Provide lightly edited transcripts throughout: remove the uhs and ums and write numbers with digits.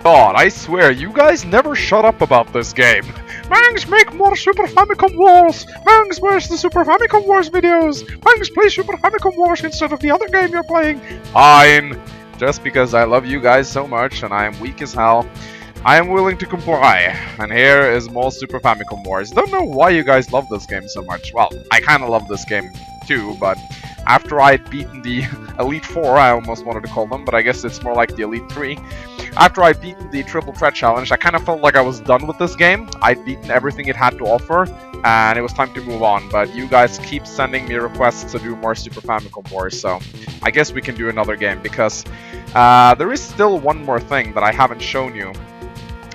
God, I swear, you guys never shut up about this game. Mangs, make more Super Famicom Wars! Mangs, where's the Super Famicom Wars videos? Mangs, play Super Famicom Wars instead of the other game you're playing! Fine! Just because I love you guys so much and I am weak as hell, I am willing to comply. And here is more Super Famicom Wars. Don't know why you guys love this game so much. Well, I kinda love this game too, but after I'd beaten the Elite Four, I almost wanted to call them, but I guess it's more like the Elite 3. After I'd beaten the Triple Threat Challenge, I kind of felt like I was done with this game. I'd beaten everything it had to offer, and it was time to move on. But you guys keep sending me requests to do more Super Famicom Wars, so I guess we can do another game, because there is still one more thing that I haven't shown you,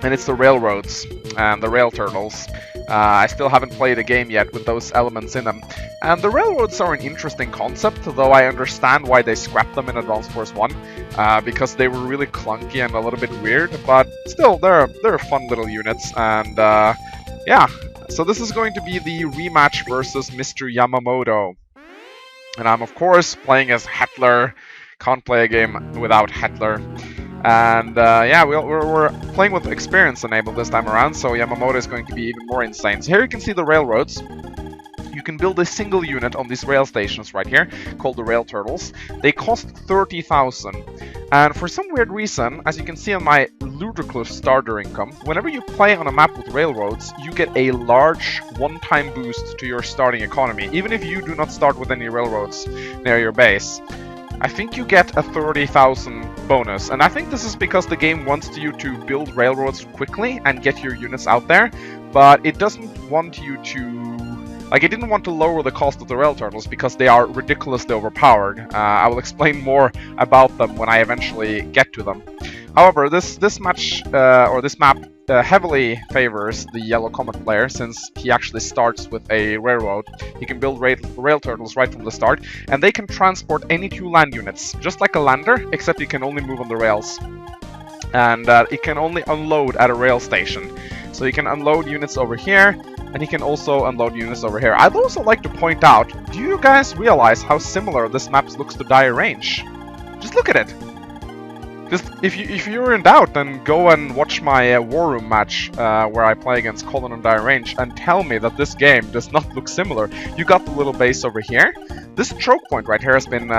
and it's the railroads and the rail turtles. I still haven't played a game yet with those elements in them. And the railroads are an interesting concept, though I understand why they scrapped them in Advance Wars 1, because they were really clunky and a little bit weird, but still, they're fun little units, and yeah. So this is going to be the rematch versus Mr. Yamamoto. And I'm, of course, playing as Hitler. Can't play a game without Hitler. And yeah, we're playing with experience enabled this time around, so Yamamoto is going to be even more insane. So here you can see the railroads. You can build a single unit on these rail stations right here, called the Rail Turtles. They cost 30,000. And for some weird reason, as you can see on my ludicrous starter income, whenever you play on a map with railroads, you get a large one-time boost to your starting economy, even if you do not start with any railroads near your base. I think you get a 30,000 bonus, and I think this is because the game wants you to build railroads quickly and get your units out there, but it doesn't want you to... Like, it didn't want to lower the cost of the Rail Turtles because they are ridiculously overpowered. I will explain more about them when I eventually get to them. However, this map heavily favors the Yellow Comet player, since he actually starts with a railroad. He can build rail turtles right from the start, and they can transport any two land units, just like a lander, except it can only move on the rails. And it can only unload at a rail station. So you can unload units over here, and he can also unload units over here. I'd also like to point out, do you guys realize how similar this map looks to Dire Range? Just look at it. Just, if you're in doubt, then go and watch my War Room match where I play against Colin on Dire Range and tell me that this game does not look similar. You got the little base over here. This choke point right here has been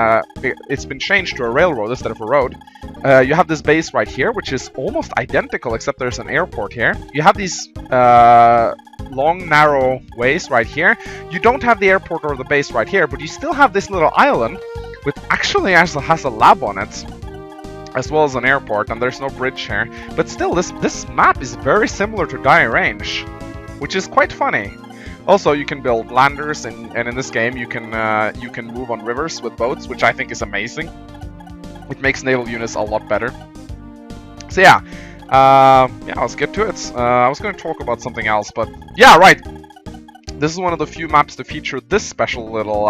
it's been changed to a railroad instead of a road. You have this base right here, which is almost identical, except there's an airport here. You have these long, narrow ways right here. You don't have the airport or the base right here, but you still have this little island, which actually has a lab on it, as well as an airport, and there's no bridge here. But still, this map is very similar to Dire Range, which is quite funny. Also, you can build landers, and in this game you can move on rivers with boats, which I think is amazing. It makes naval units a lot better. So yeah, let's get to it. I was going to talk about something else, but yeah, right. This is one of the few maps to feature this special little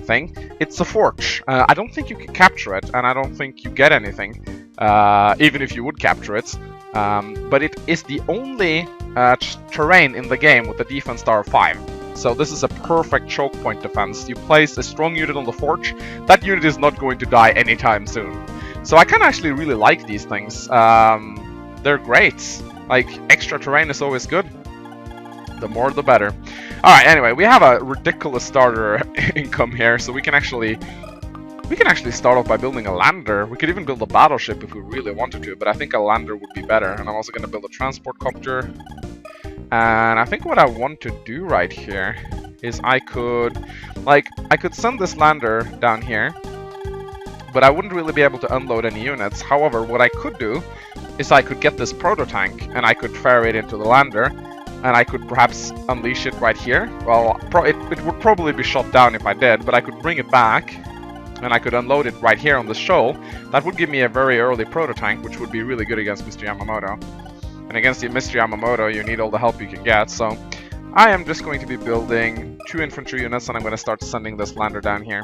thing. It's a forge. I don't think you can capture it, and I don't think you get anything, even if you would capture it. But it is the only terrain in the game with the defense star of 5. So this is a perfect choke point defense. You place a strong unit on the forge, that unit is not going to die anytime soon. So I can actually really like these things. They're great. Like, extra terrain is always good. The more the better. Alright, anyway, we have a ridiculous starter income here, so we can actually start off by building a lander. We could even build a battleship if we really wanted to, but I think a lander would be better. And I'm also going to build a transport copter. And I think what I want to do right here is I could send this lander down here, but I wouldn't really be able to unload any units. However, what I could do is I could get this proto-tank, and I could ferry it into the lander, and I could perhaps unleash it right here. Well, it would probably be shot down if I did, but I could bring it back, and I could unload it right here on the shoal. That would give me a very early proto-tank, which would be really good against Mr. Yamamoto. And against the Mr. Yamamoto, you need all the help you can get, so I am just going to be building 2 infantry units, and I'm going to start sending this lander down here.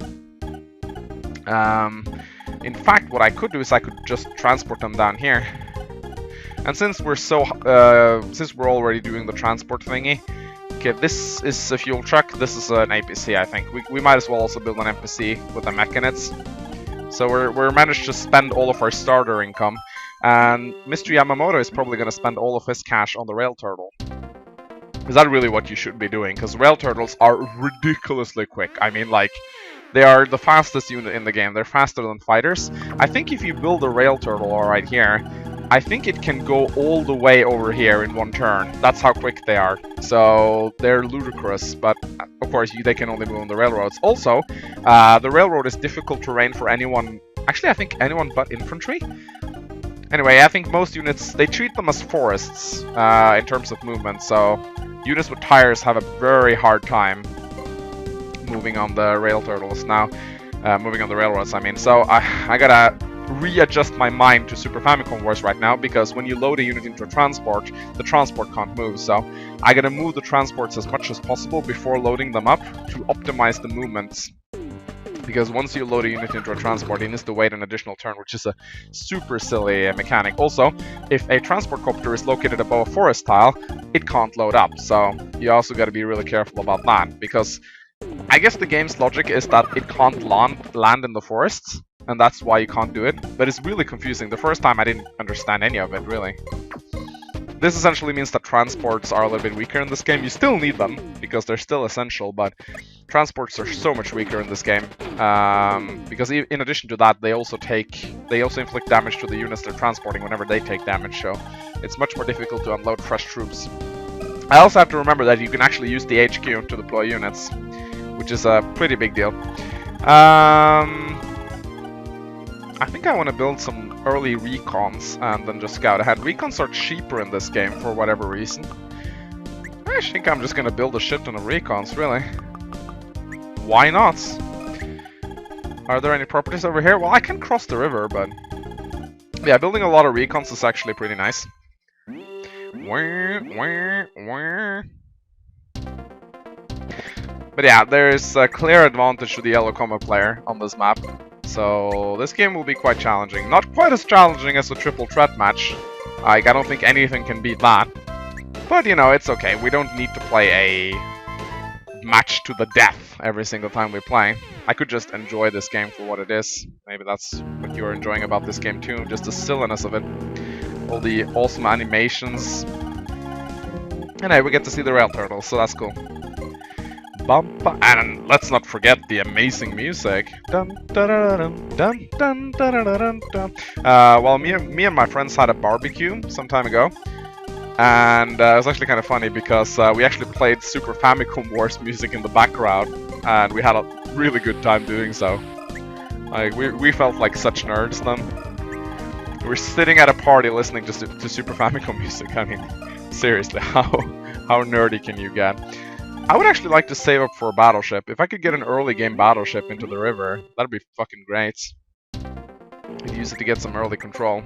In fact, what I could do is I could just transport them down here. And since we're already doing the transport thingy, okay, this is a fuel truck, this is an APC, I think. We might as well also build an NPC with the mechanics. So we're managed to spend all of our starter income. And Mr. Yamamoto is probably going to spend all of his cash on the rail turtle. Is that really what you should be doing? Because rail turtles are ridiculously quick. I mean, like, they are the fastest unit in the game. They're faster than fighters. I think if you build a rail turtle right here, I think it can go all the way over here in one turn. That's how quick they are. So they're ludicrous, but of course they can only move on the railroads. Also, the railroad is difficult terrain for anyone. Actually, I think anyone but infantry. Anyway, I think most units, they treat them as forests in terms of movement, so units with tires have a very hard time moving on the rail turtles now. Moving on the railroads, I mean. So I gotta readjust my mind to Super Famicom Wars right now, because when you load a unit into a transport, the transport can't move. So I gotta move the transports as much as possible before loading them up to optimize the movements. Because once you load a unit into a transport, it needs to wait an additional turn, which is a super silly mechanic. Also, if a transport copter is located above a forest tile, it can't load up. So you also got to be really careful about that, because I guess the game's logic is that it can't land in the forests, and that's why you can't do it. But it's really confusing. The first time I didn't understand any of it, really. This essentially means that transports are a little bit weaker in this game. You still need them, because they're still essential, but transports are so much weaker in this game. Because in addition to that, they also inflict damage to the units they're transporting whenever they take damage, so it's much more difficult to unload fresh troops. I also have to remember that you can actually use the HQ to deploy units, which is a pretty big deal. I think I want to build some early recons and then just scout ahead. Recons are cheaper in this game for whatever reason. I think I'm just going to build a shit ton of recons, really. Why not? Are there any properties over here? Well, I can cross the river, but yeah, building a lot of recons is actually pretty nice. But yeah, there's a clear advantage to the yellow combat player on this map. So this game will be quite challenging. Not quite as challenging as a triple threat match. I don't think anything can beat that. But, you know, it's okay. We don't need to play a match to the death every single time we play. I could just enjoy this game for what it is. Maybe that's what you're enjoying about this game too. Just the silliness of it. All the awesome animations. And hey, we get to see the rail turtles, so that's cool. And let's not forget the amazing music. Well, me and my friends had a barbecue some time ago, and it was actually kind of funny because we actually played Super Famicom Wars music in the background, and we had a really good time doing so. Like we felt like such nerds then. We were sitting at a party listening to Super Famicom music. I mean, seriously, how nerdy can you get? I would actually like to save up for a battleship. If I could get an early game battleship into the river, that'd be fucking great. I'd use it to get some early control.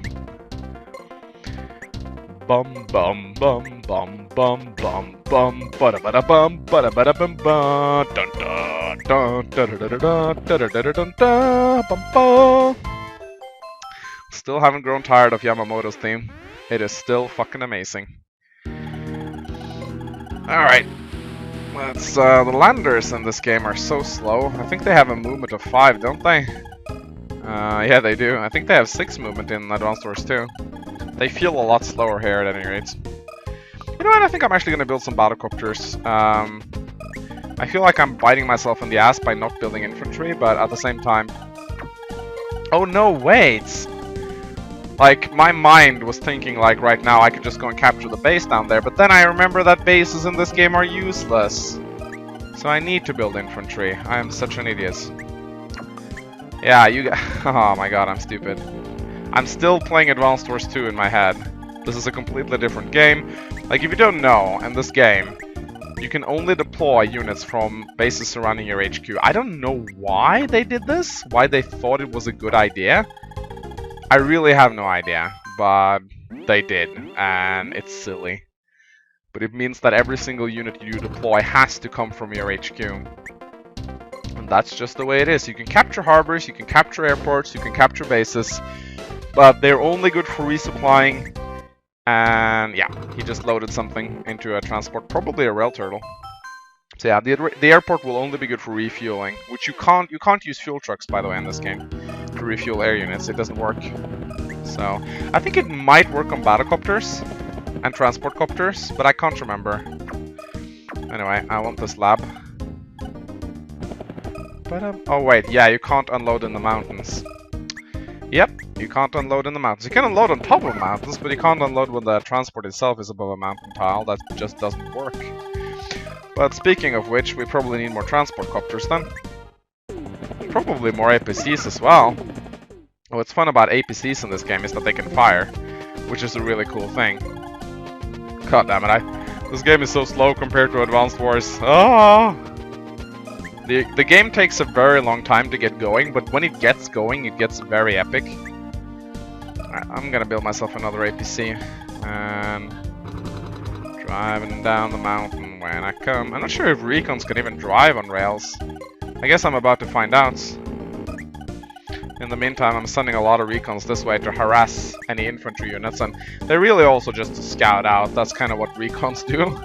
Bum bum bum bum bum bum bum bada bada bum bada bada bum bum dun dun dun da da da da da da da da da bum bum. Still haven't grown tired of Yamamoto's theme. It is still fucking amazing. Alright. The landers in this game are so slow. I think they have a movement of 5, don't they? Yeah, they do. I think they have 6 movement in Advanced Wars too. They feel a lot slower here at any rate. You know what? I think I'm actually going to build some battlecopters. I feel like I'm biting myself in the ass by not building infantry, but at the same time... Oh no, wait! Like, my mind was thinking, like, right now I could just go and capture the base down there, but then I remember that bases in this game are useless. So I need to build infantry. I am such an idiot. Yeah, you oh my god, I'm stupid. I'm still playing Advanced Wars 2 in my head. This is a completely different game. Like, if you don't know, in this game, you can only deploy units from bases surrounding your HQ. I don't know why they did this, why they thought it was a good idea. I really have no idea, but they did, and it's silly. But it means that every single unit you deploy has to come from your HQ. And that's just the way it is. You can capture harbors, you can capture airports, you can capture bases, but they're only good for resupplying. And yeah, he just loaded something into a transport, probably a rail turtle. So yeah, the airport will only be good for refueling, which you can't use fuel trucks, by the way, in this game to refuel air units. It doesn't work. So I think it might work on battlecopters and transport copters, but I can't remember. Anyway, I want this lab. Oh wait, yeah, you can't unload in the mountains. Yep, you can't unload in the mountains. You can unload on top of mountains, but you can't unload when the transport itself is above a mountain tile. That just doesn't work. But speaking of which, we probably need more transport copters then. Probably more APCs as well. What's fun about APCs in this game is that they can fire, which is a really cool thing. God damn it, this game is so slow compared to Advanced Wars. Ah! The game takes a very long time to get going, but when it gets going, it gets very epic. Alright, I'm gonna build myself another APC. And driving down the mountain when I come. I'm not sure if recons can even drive on rails. I guess I'm about to find out. In the meantime, I'm sending a lot of recons this way to harass any infantry units, and they're really also just to scout out. That's kind of what recons do.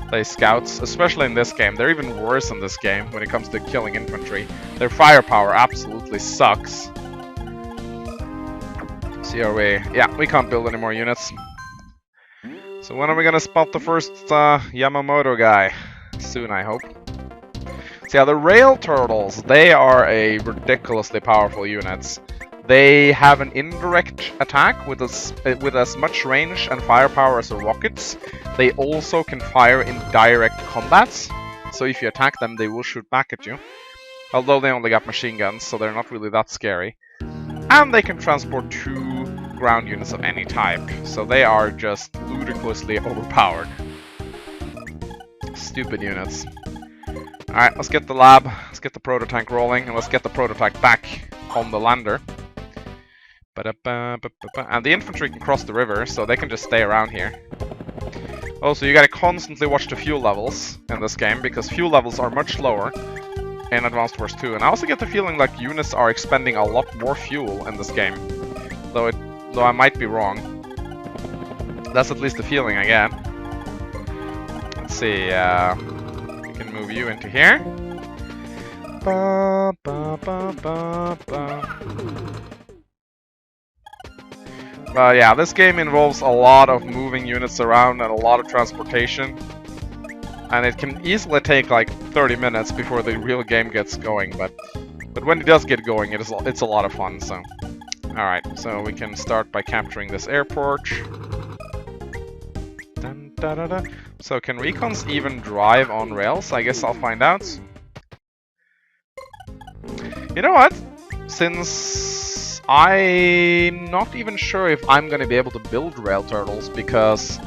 They scouts, especially in this game. They're even worse in this game when it comes to killing infantry. Their firepower absolutely sucks. See, are we... Yeah, we can't build any more units. So when are we gonna spot the first Yamamoto guy? Soon, I hope. So yeah, the rail turtles, they are a ridiculously powerful units. They have an indirect attack with as much range and firepower as the rockets. They also can fire in direct combats, so if you attack them, they will shoot back at you. Although they only got machine guns, so they're not really that scary. And they can transport 2 ground units of any type, so they are just ludicrously overpowered. Stupid units. Alright, let's get the lab, let's get the prototank rolling, and let's get the prototank back on the lander. And the infantry can cross the river, so they can just stay around here. Also, you gotta constantly watch the fuel levels in this game, because fuel levels are much lower in Advanced Wars 2. And I also get the feeling like units are expending a lot more fuel in this game. Though I might be wrong. That's at least the feeling I get. Let's see, we can move you into here. But yeah, this game involves a lot of moving units around and a lot of transportation. And it can easily take like 30 minutes before the real game gets going, but when it does get going, it's a lot of fun, so... Alright, so we can start by capturing this airport. Dun, da, da, da. So can recons even drive on rails? I guess I'll find out. You know what? Since I'm not even sure if I'm gonna be able to build rail turtles, because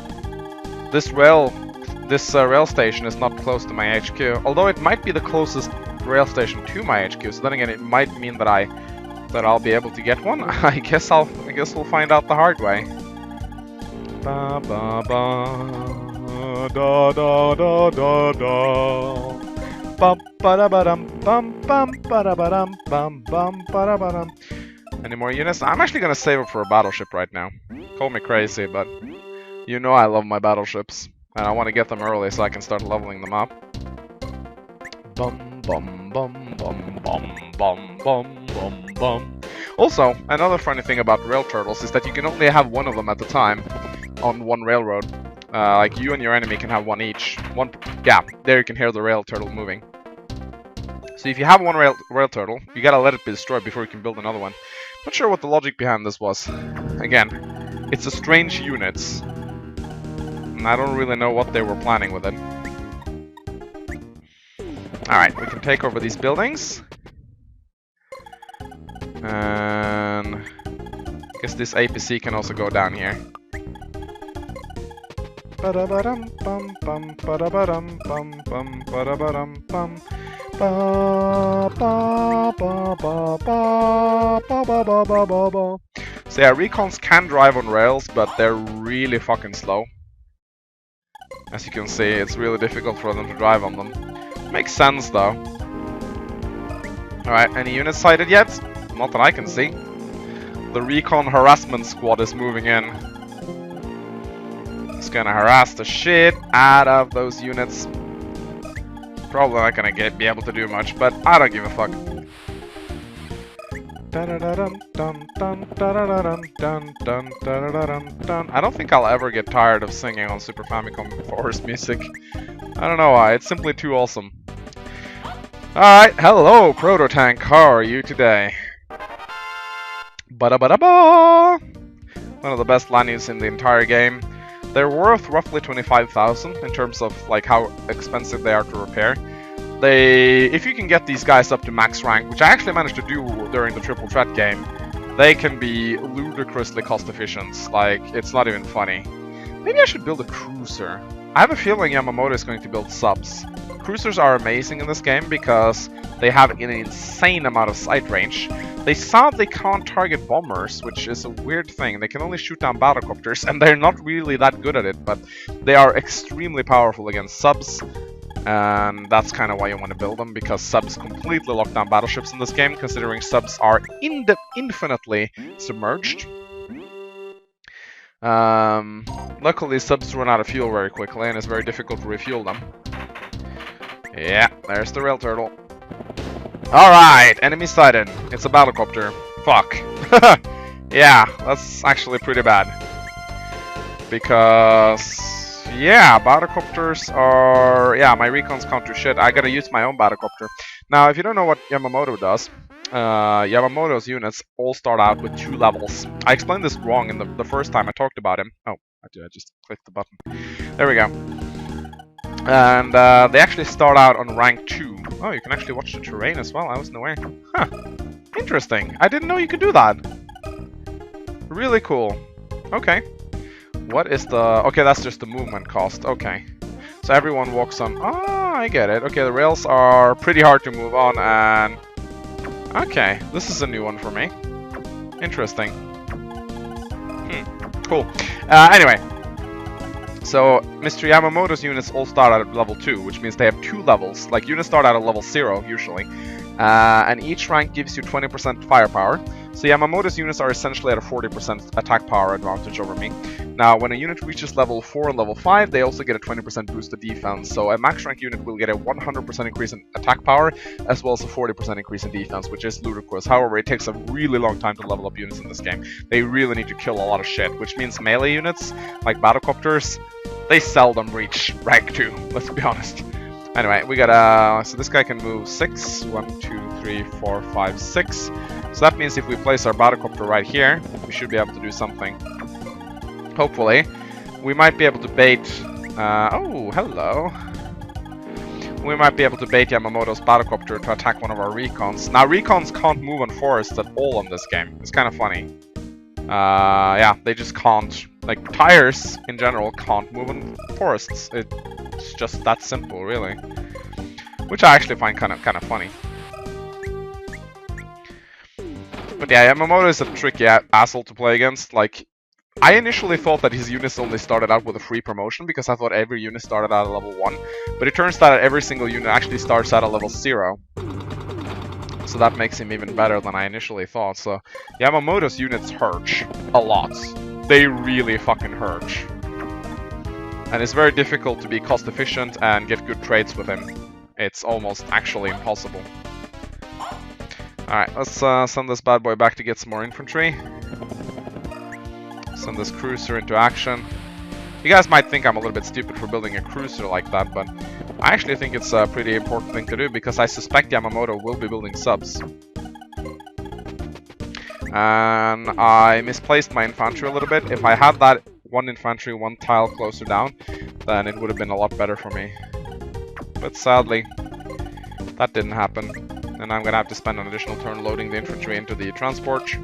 this rail station is not close to my HQ. Although it might be the closest rail station to my HQ, so then again it might mean that I'll be able to get one. I guess we'll find out the hard way. Ba ba ba da da da da da. Bum ba da ba dum bum bum ba da ba dum bum bum ba da ba dum. Any more units? I'm actually gonna save up for a battleship right now. Call me crazy, but you know I love my battleships, and I want to get them early so I can start leveling them up. Bum bum bum bum bum bum bum bum bum. Also, another funny thing about rail turtles is that you can only have one of them at a time on one railroad. Like you and your enemy can have one each. Yeah, there you can hear the rail turtle moving. So if you have one rail turtle, you gotta let it be destroyed before you can build another one. Not sure what the logic behind this was. Again, it's a strange unit, and I don't really know what they were planning with it. Alright, we can take over these buildings. And I guess this APC can also go down here. So yeah, recons can drive on rails, but they're really fucking slow. As you can see, it's really difficult for them to drive on them. Makes sense though. Alright, any units sighted yet? Not that I can see. The recon harassment squad is moving in. It's gonna harass the shit out of those units. Probably not gonna be able to do much, but I don't give a fuck. I don't think I'll ever get tired of singing on Super Famicom Forest music. I don't know why, it's simply too awesome. Alright, hello Prototank, how are you today? Ba-da-ba-da-ba! One of the best lanyards in the entire game. They're worth roughly 25,000 in terms of like how expensive they are to repair. If you can get these guys up to max rank, which I actually managed to do during the triple threat game, they can be ludicrously cost efficient. Like, it's not even funny. Maybe I should build a cruiser. I have a feeling Yamamoto is going to build subs. Cruisers are amazing in this game because they have an insane amount of sight range. They sadly can't target bombers, which is a weird thing. They can only shoot down battlecopters, and they're not really that good at it, but they are extremely powerful against subs. And that's kind of why you want to build them, because subs completely lock down battleships in this game, considering subs are infinitely submerged. Luckily, subs run out of fuel very quickly, and it's very difficult to refuel them. Yeah, there's the rail turtle. Alright, enemy sighted. It's a battlecopter. Fuck. Yeah, that's actually pretty bad. Because... yeah, battlecopters are... yeah, my recons can't do shit. I gotta use my own battlecopter. Now, if you don't know what Yamamoto does, Yamamoto's units all start out with 2 levels. I explained this wrong in the first time I talked about him. Oh, I just clicked the button. There we go. And they actually start out on rank 2. Oh, you can actually watch the terrain as well. I wasn't aware. Huh. Interesting. I didn't know you could do that. Really cool. Okay. What is the... okay, that's just the movement cost. Okay. So everyone walks on... oh, I get it. Okay, the rails are pretty hard to move on, and... okay, this is a new one for me. Interesting. Cool. Anyway. So, Mr. Yamamoto's units all start out at level 2, which means they have 2 levels. Like, units start out at level 0, usually. And each rank gives you 20% firepower. So Yamamoto's units are essentially at a 40% attack power advantage over me. Now, when a unit reaches level 4 and level 5, they also get a 20% boost to defense. So a max rank unit will get a 100% increase in attack power, as well as a 40% increase in defense, which is ludicrous. However, it takes a really long time to level up units in this game. They really need to kill a lot of shit, which means melee units, like battlecopters, they seldom reach rank 2, let's be honest. Anyway, we got so this guy can move 6. 1, 2, 3, 4, 5, 6. So that means if we place our battlecopter right here, we should be able to do something. Hopefully. We might be able to bait... oh, hello. We might be able to bait Yamamoto's battlecopter to attack one of our recons. Now, recons can't move on forests at all in this game. It's kind of funny. Yeah, they just can't. Like, tires, in general, can't move on forests. It's just that simple, really. Which I actually find kind of funny. But yeah, Yamamoto is a tricky asshole to play against. Like, I initially thought that his units only started out with a free promotion, because I thought every unit started out at level 1. But it turns out that every single unit actually starts out at level 0. So that makes him even better than I initially thought. So Yamamoto's units hurt a lot. They really fucking hurt. And it's very difficult to be cost efficient and get good trades with him. It's almost actually impossible. Alright, let's send this bad boy back to get some more infantry. Send this cruiser into action. You guys might think I'm a little bit stupid for building a cruiser like that, but I actually think it's a pretty important thing to do, because I suspect Yamamoto will be building subs. And I misplaced my infantry a little bit. If I had that 1 infantry 1 tile closer down, then it would have been a lot better for me. But sadly, that didn't happen. And I'm gonna have to spend an additional turn loading the infantry into the transport,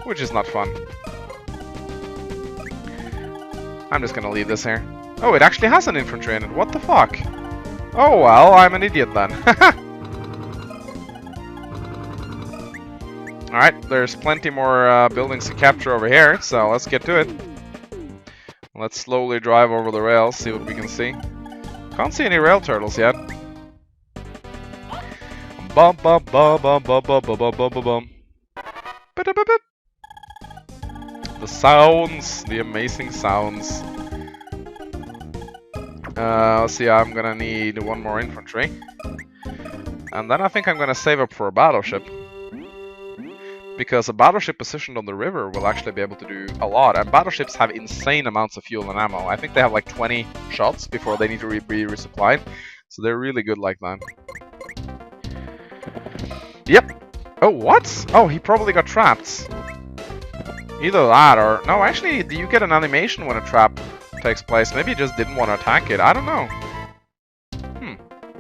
which is not fun. I'm just gonna leave this here. Oh, it actually has an infantry in it. What the fuck? Oh well, I'm an idiot then. Alright, there's plenty more buildings to capture over here, so let's get to it. Let's slowly drive over the rails, see what we can see. Can't see any rail turtles yet. Bum bum bum bum bum bum bum bum bum bum. The sounds, the amazing sounds. Let's see, I'm gonna need 1 more infantry. And then I think I'm gonna save up for a battleship. because a battleship positioned on the river will actually be able to do a lot. And battleships have insane amounts of fuel and ammo. I think they have like 20 shots before they need to be resupplied. So they're really good like that. Yep. Oh, what? Oh, he probably got trapped. Either that or... No, actually, do you get an animation when a trap takes place? Maybe he just didn't want to attack it. I don't know.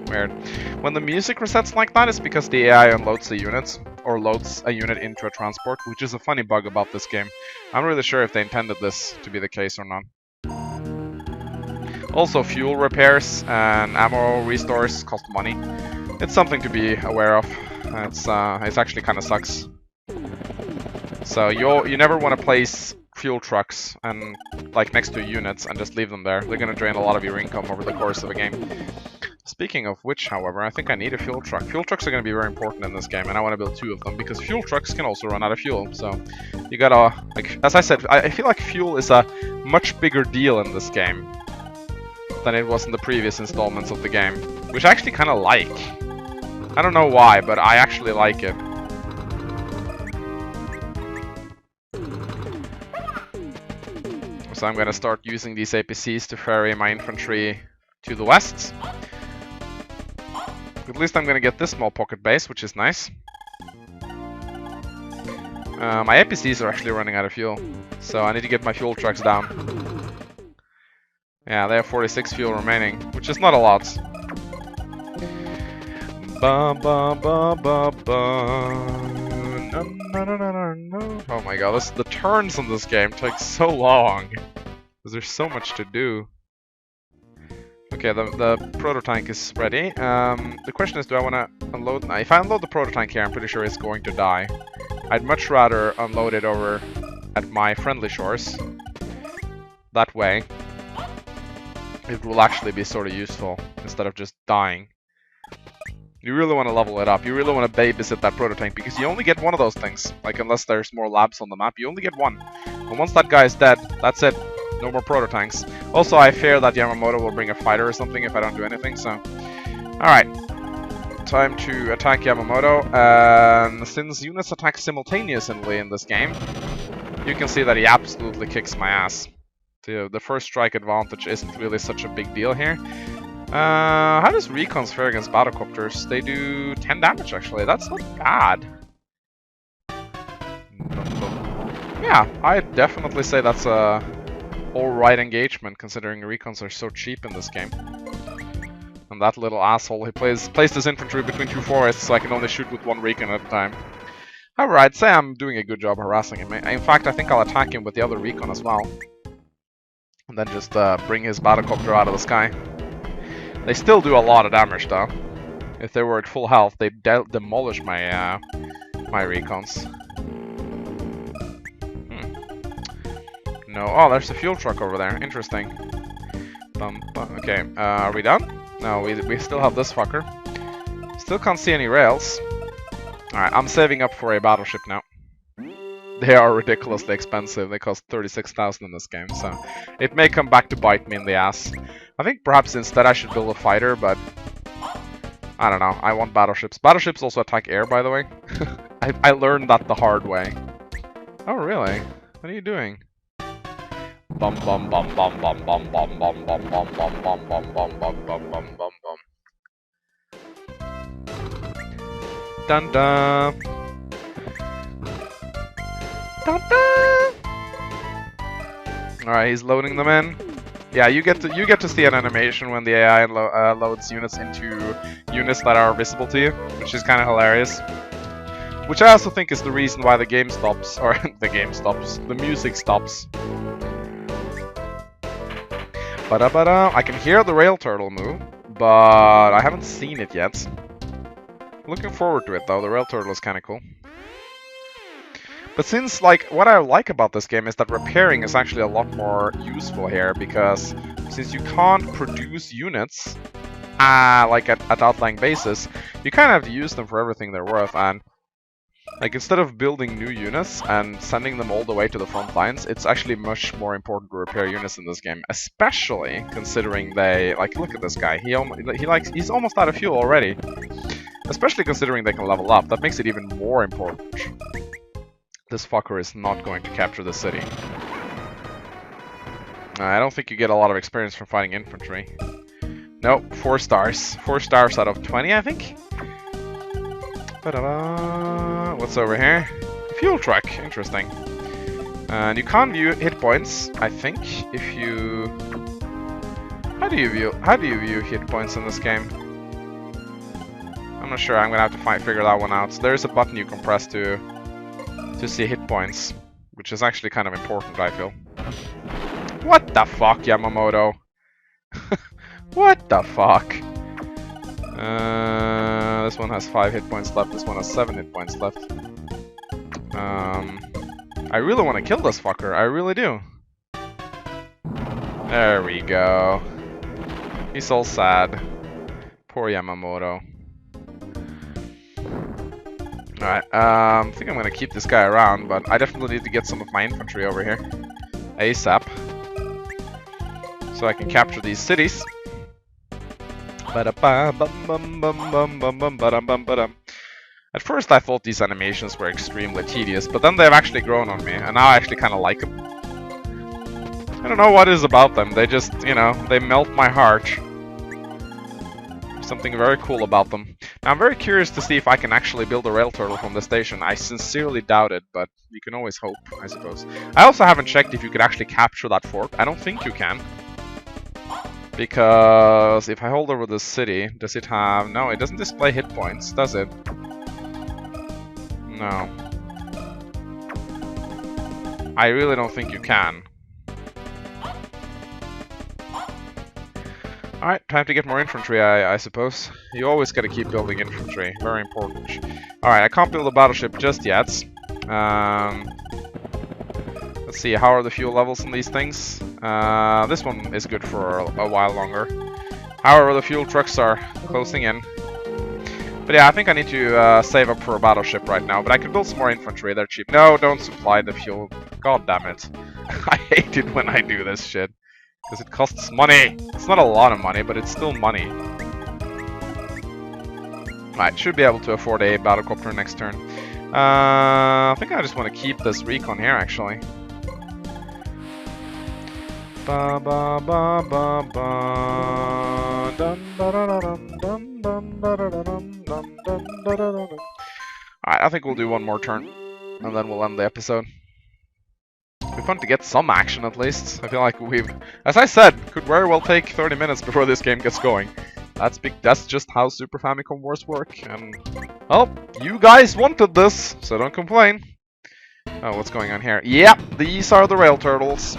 Weird. When the music resets like that, it's because the AI unloads the units, or loads a unit into a transport, which is a funny bug about this game. I'm not really sure if they intended this to be the case or not. Also, fuel repairs and ammo restores cost money. It's something to be aware of. It's actually kind of sucks. So you never want to place fuel trucks and like next to units and just leave them there. They're gonna drain a lot of your income over the course of a game. Speaking of which, however, I think I need a fuel truck. Fuel trucks are going to be very important in this game, and I want to build 2 of them, because fuel trucks can also run out of fuel. So, you gotta, like, as I said, I feel like fuel is a much bigger deal in this game than it was in the previous installments of the game, which I actually kind of like. I don't know why, but I actually like it. So I'm going to start using these APCs to ferry my infantry to the west. At least I'm gonna get this small pocket base, which is nice. My APCs are actually running out of fuel, so I need to get my fuel trucks down. Yeah, they have 46 fuel remaining, which is not a lot. Ba ba ba ba ba. No, no, no, no, no. Oh my god, the turns on this game take so long, because there's so much to do. Okay, the proto-tank is ready. The question is, do I want to unload... If I unload the proto-tank here, I'm pretty sure it's going to die. I'd much rather unload it over at my friendly shores. That way, it will actually be sort of useful, instead of just dying. You really want to level it up. You really want to babysit that proto-tank, because you only get one of those things. Like, unless there's more labs on the map, you only get one. And once that guy is dead, that's it. No more proto-tanks. Also, I fear that Yamamoto will bring a fighter or something if I don't do anything, so... Alright. Time to attack Yamamoto. And since units attack simultaneously in this game, you can see that he absolutely kicks my ass. The first strike advantage isn't really such a big deal here. How does recons fare against battlecopters? They do 10 damage, actually. That's not bad. Yeah, I'd definitely say that's a... alright engagement, considering recons are so cheap in this game. And that little asshole, he placed his infantry between 2 forests, so I can only shoot with 1 recon at a time. However, I'd say I'm doing a good job harassing him. In fact, I think I'll attack him with the other recon as well. And then just bring his battlecopter out of the sky. They still do a lot of damage, though. If they were at full health, they'd demolish my, my recons. No. Oh, there's a fuel truck over there. Interesting. Okay, are we done? No, we still have this fucker. Still can't see any rails. Alright, I'm saving up for a battleship now. They are ridiculously expensive. They cost 36,000 in this game, so it may come back to bite me in the ass. I think perhaps instead I should build a fighter, but I don't know. I want battleships. Battleships also attack air, by the way. I learned that the hard way. Oh, really? What are you doing? Bum bum bum bum bum bum bum bum bum bum bum bum bum bum bum bum bum bum bum. Dun dun. Dun dun. All right, he's loading them in. Yeah, you get to see an animation when the AI loads units into units that are visible to you, which is kind of hilarious. Which I also think is the reason why the game stops, or the music stops. I can hear the rail turtle move, but I haven't seen it yet. Looking forward to it though, the rail turtle is kind of cool. But since, like, what I like about this game is that repairing is actually a lot more useful here, because since you can't produce units, like at outlying bases, you kind of have to use them for everything they're worth, and like, instead of building new units and sending them all the way to the front lines, it's actually much more important to repair units in this game, especially considering they, like, look at this guy, he's almost out of fuel already. Especially considering they can level up, that makes it even more important. This fucker is not going to capture the city. I don't think you get a lot of experience from fighting infantry. Nope, 4 stars. 4 stars out of 20, I think? What's over here? Fuel truck, interesting. And you can't view hit points, I think, if you... How do you view hit points in this game? I'm not sure, I'm gonna have to figure that one out. So there's a button you can press to see hit points, which is actually kind of important, I feel. What the fuck, Yamamoto? What the fuck? This one has 5 hit points left, this one has 7 hit points left. I really want to kill this fucker, I really do. There we go. He's all sad. Poor Yamamoto. Alright, I think I'm gonna keep this guy around, but I definitely need to get some of my infantry over here. ASAP. So I can capture these cities. At first I thought these animations were extremely tedious, but then they've actually grown on me, and now I actually kind of like them. I don't know what it is about them, they just, you know, they melt my heart. Something very cool about them. Now, I'm very curious to see if I can actually build a rail turtle from the station. I sincerely doubt it, but you can always hope, I suppose. I also haven't checked if you could actually capture that fort. I don't think you can. Because if I hold over the city, does it have... No, it doesn't display hit points, does it? No. I really don't think you can. Alright, time to get more infantry, I suppose. You always gotta keep building infantry. Very important. Alright, I can't build a battleship just yet. Let's see, how are the fuel levels in these things? This one is good for a while longer. However, the fuel trucks are closing in. But yeah, I think I need to save up for a battleship right now. But I can build some more infantry, they're cheap. No, don't supply the fuel. God damn it. I hate it when I do this shit. Because it costs money! It's not a lot of money, but it's still money. Right, should be able to afford a battlecopter next turn. I think I just want to keep this recon here, actually. Alright, I think we'll do one more turn, and then we'll end the episode. It'd be fun to get some action at least. I feel like we've, as I said, could very well take 30 minutes before this game gets going. That's just how Super Famicom Wars work, and well, you guys wanted this, so don't complain. Oh, what's going on here? Yep, these are the rail turtles.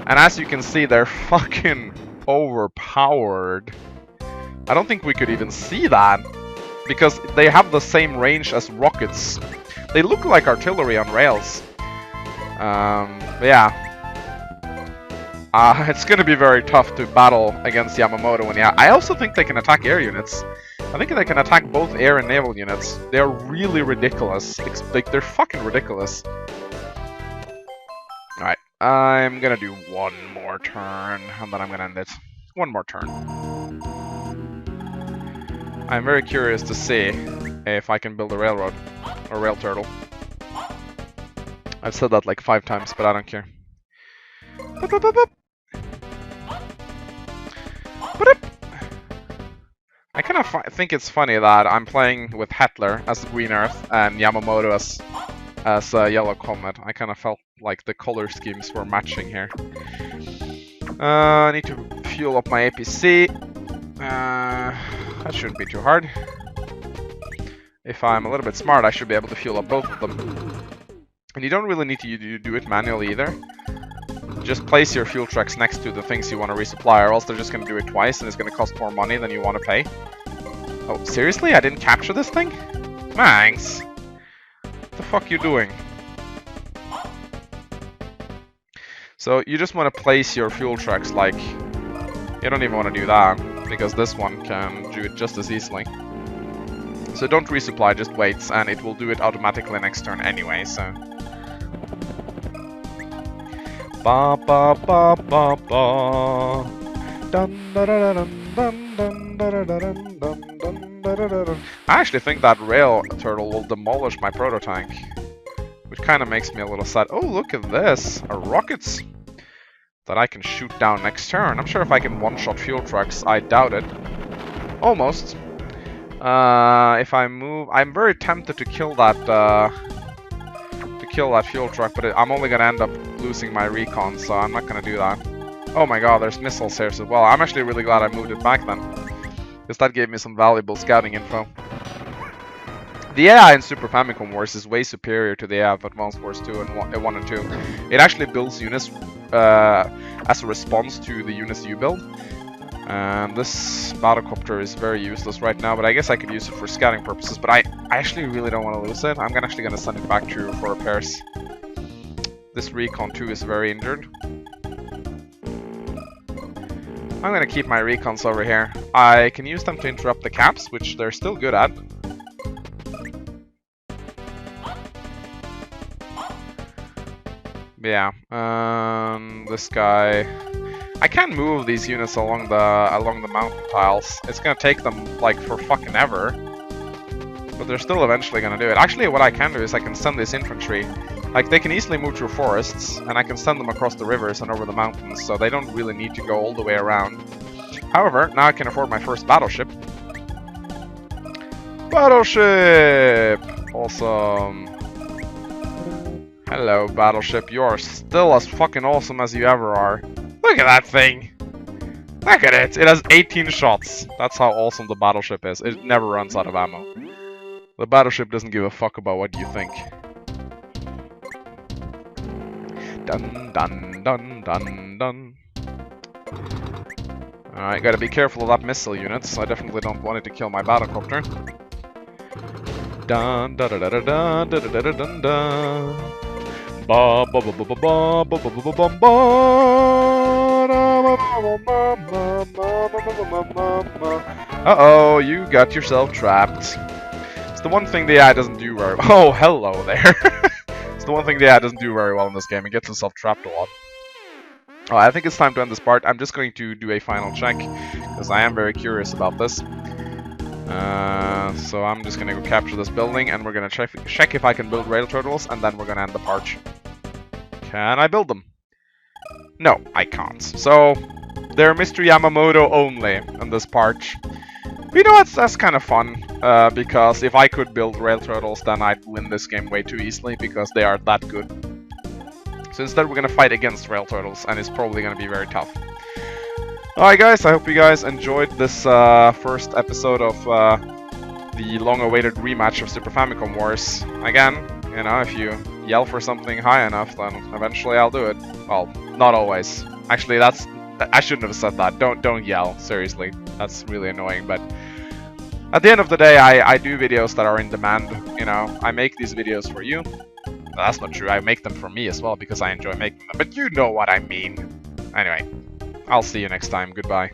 And as you can see, they're fucking overpowered. I don't think we could even see that, because they have the same range as rockets. They look like artillery on rails. Yeah. It's gonna be very tough to battle against Yamamoto, and yeah, I also think they can attack air units. I think they can attack both air and naval units. They're really ridiculous. Like, they're fucking ridiculous. Alright, I'm gonna do one more turn, and then I'm gonna end it. One more turn. I'm very curious to see if I can build a railroad, or rail turtle. I've said that like 5 times, but I don't care. I kind of think it's funny that I'm playing with Hitler as the Green Earth and Yamamoto as Yellow Comet. I kind of felt like the color schemes were matching here. I need to fuel up my APC. That shouldn't be too hard. If I'm a little bit smart, I should be able to fuel up both of them. And you don't really need to do it manually either. Just place your fuel trucks next to the things you want to resupply, or else they're just going to do it twice and it's going to cost more money than you want to pay. Oh, seriously? I didn't capture this thing? Thanks! What the fuck you doing? So, you just want to place your fuel trucks like... You don't even want to do that, because this one can do it just as easily. So don't resupply, just wait, and it will do it automatically next turn anyway, so... Ba ba ba ba ba. Dun da da dun dun dun da da dun dun dun da da dun. I actually think that rail turtle will demolish my proto tank. which kind of makes me a little sad. Oh, look at this! A rockets that I can shoot down next turn. I'm sure if I can one-shot fuel trucks, I doubt it. Almost. If I move, I'm very tempted to kill that fuel truck, but I'm only gonna end up losing my recon, so I'm not gonna do that. Oh my god, there's missiles here as well. I'm actually really glad I moved it back then, because that gave me some valuable scouting info. The AI in Super Famicom Wars is way superior to the AI of Advanced Wars 2 and 1 and 2. It actually builds units as a response to the units you build. And this battlecopter is very useless right now, but I guess I could use it for scouting purposes. But I actually really don't want to lose it. I'm actually going to send it back to for repairs. This recon too is very injured. I'm going to keep my recons over here. I can use them to interrupt the caps, which they're still good at. Yeah, this guy. I can move these units along the mountain tiles. It's gonna take them like for fucking ever, but they're still eventually gonna do it. Actually, what I can do is I can send this infantry. Like, they can easily move through forests, and I can send them across the rivers and over the mountains, so they don't really need to go all the way around. However, now I can afford my first battleship. Battleship! Awesome. Hello, Battleship. You are still as fucking awesome as you ever are. Look at that thing! Look at it! It has 18 shots. That's how awesome the Battleship is. It never runs out of ammo. The Battleship doesn't give a fuck about what you think. Dun dun dun dun dun. Alright, gotta be careful of that missile units. I definitely don't want it to kill my battlecopter. Dun da da da da da da da da dun dun. Ba ba ba ba ba ba ba ba ba ba ba. Uh-oh, you got yourself trapped. It's the one thing the AI doesn't do very well. Oh, hello there. It's the one thing the AI doesn't do very well in this game. It gets itself trapped a lot. Oh, I think it's time to end this part. I'm just going to do a final check, because I am very curious about this. So I'm just going to go capture this building, and we're going to check if I can build rail turtles, and then we're going to end the part. Can I build them? No, I can't. So, they're Mr. Yamamoto only in this part. But you know what? That's kind of fun, because if I could build rail turtles, then I'd win this game way too easily, because they are that good. So instead we're going to fight against rail turtles, and it's probably going to be very tough. Alright guys, I hope you guys enjoyed this first episode of the long-awaited rematch of Super Famicom Wars. Again, you know, if you yell for something high enough, then eventually I'll do it. Well, not always. Actually, I shouldn't have said that. Don't yell, seriously. That's really annoying, but at the end of the day, I do videos that are in demand, you know. I make these videos for you. That's not true, I make them for me as well, because I enjoy making them. But you know what I mean. Anyway, I'll see you next time. Goodbye.